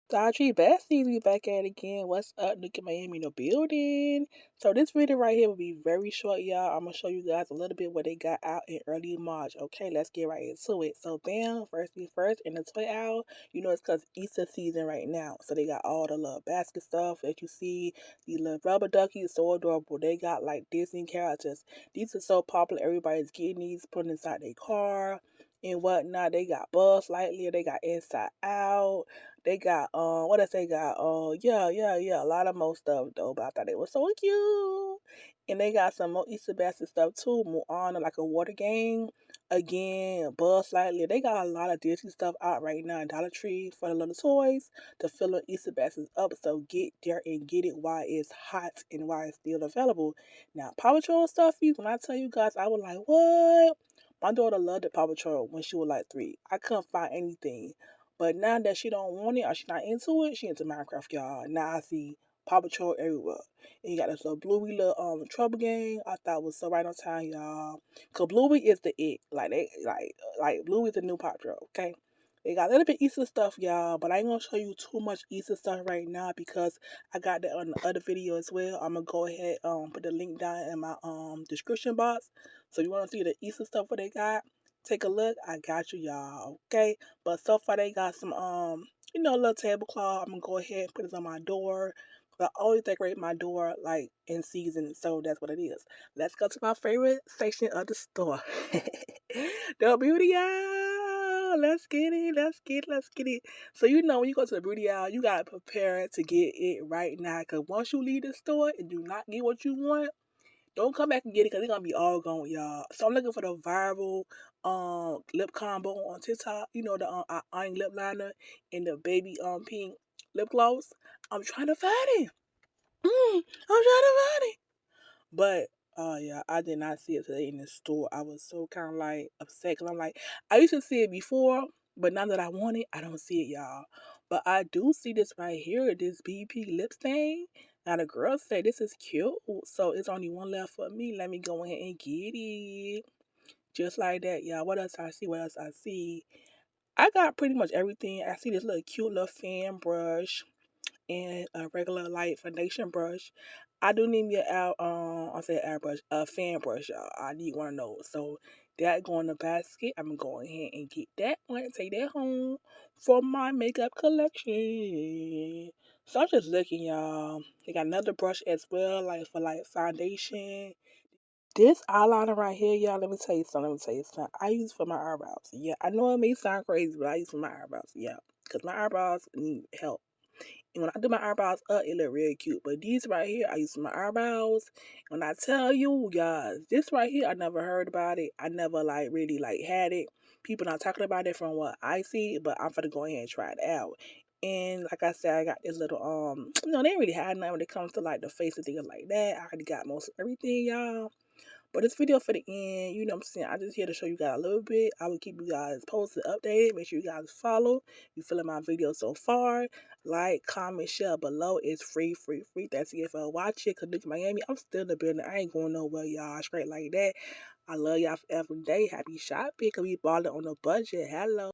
Dodgy Besties, we back at it again. What's up, Nick in Miami in the building? So this video right here will be very short, y'all. I'm gonna show you guys a little bit what they got out in early March. Okay, let's get right into it. So bam, first things first, in the toy aisle, you know it's cause Easter season right now. So they got all the little basket stuff that you see. These little rubber duckies, so adorable. They got like Disney characters. These are so popular, everybody's getting these, putting inside their car and whatnot. They got Buzz Lightyear, they got Inside Out. They got what else they got? Yeah. A lot of more stuff though, but I thought they were so cute. And they got some more Easter basket stuff too. Moana, like a water game. Again, Buzz Lightyear. They got a lot of Disney stuff out right now in Dollar Tree for the little toys to fill the Easter baskets up. So get there and get it while it's hot and while it's still available. Now, Paw Patrol stuff, when I tell you guys, I was like, what? My daughter loved the Paw Patrol when she was like 3. I couldn't find anything. But now that she don't want it or she not into it, she into Minecraft, y'all. Now I see Paw Patrol everywhere. And you got this little Bluey little trouble game. I thought was so right on time, y'all. Cause Bluey is the it. Like Bluey's the new Paw Patrol, okay? They got a little bit Easter stuff, y'all, but I ain't gonna show you too much Easter stuff right now because I got that on the other video as well. I'm gonna go ahead put the link down in my description box. So if you wanna see the Easter stuff what they got, take a look. I got you, y'all, okay? But so far they got some little tablecloth. I'm gonna go ahead and put this on my door. I always decorate my door like in season, so that's what it is. Let's go to my favorite section of the store. The beauty aisle. Let's get it. Let's get it. So when you go to the beauty aisle, you gotta prepare to get it right now. Cause once you leave the store and do not get what you want, don't come back and get it because it's gonna be all gone, y'all. So I'm looking for the viral lip combo on TikTok. You know the iron lip liner and the baby pink lip gloss. I'm trying to find it. I'm trying to find it. But yeah, I did not see it today in the store. I was so kind of like upset because I'm like, I used to see it before, but now that I want it, I don't see it, y'all. But I do see this right here, this BP lip stain. Now the girl said this is cute, so it's only one left for me. Let me go ahead and get it. Just like that, y'all. What else I see? What else I see? I got pretty much everything. I see this little cute little fan brush and a regular light foundation brush. I do need me I say airbrush, a fan brush, y'all. I need one of those. So that go in the basket. I'm gonna go ahead and get that one and take that home for my makeup collection. So I'm just looking, y'all. They got another brush as well, like for like foundation. This eyeliner right here, y'all, let me tell you something. I use for my eyebrows. Yeah, I know it may sound crazy, but I use for my eyebrows. Yeah, because my eyebrows need help. And when I do my eyebrows up, it look real cute. But these right here, I use for my eyebrows. When I tell you guys, this right here, I never heard about it. I never really had it. People not talking about it from what I see, but I'm gonna go ahead and try it out. And like I said, I got this little they ain't really had nothing when it comes to like the face and things like that. I already got most of everything, y'all. But this video for the end, you know what I'm saying? I'm just here to show you guys a little bit. I will keep you guys posted, updated. Make sure you guys follow. You feeling my video so far. Like, comment, share below. It's free. Thanks again for watching. Cause look, Miami, I'm still in the building. I ain't going nowhere, y'all. Straight like that. I love y'all every day. Happy shopping. Cause we balling on a budget. Hello.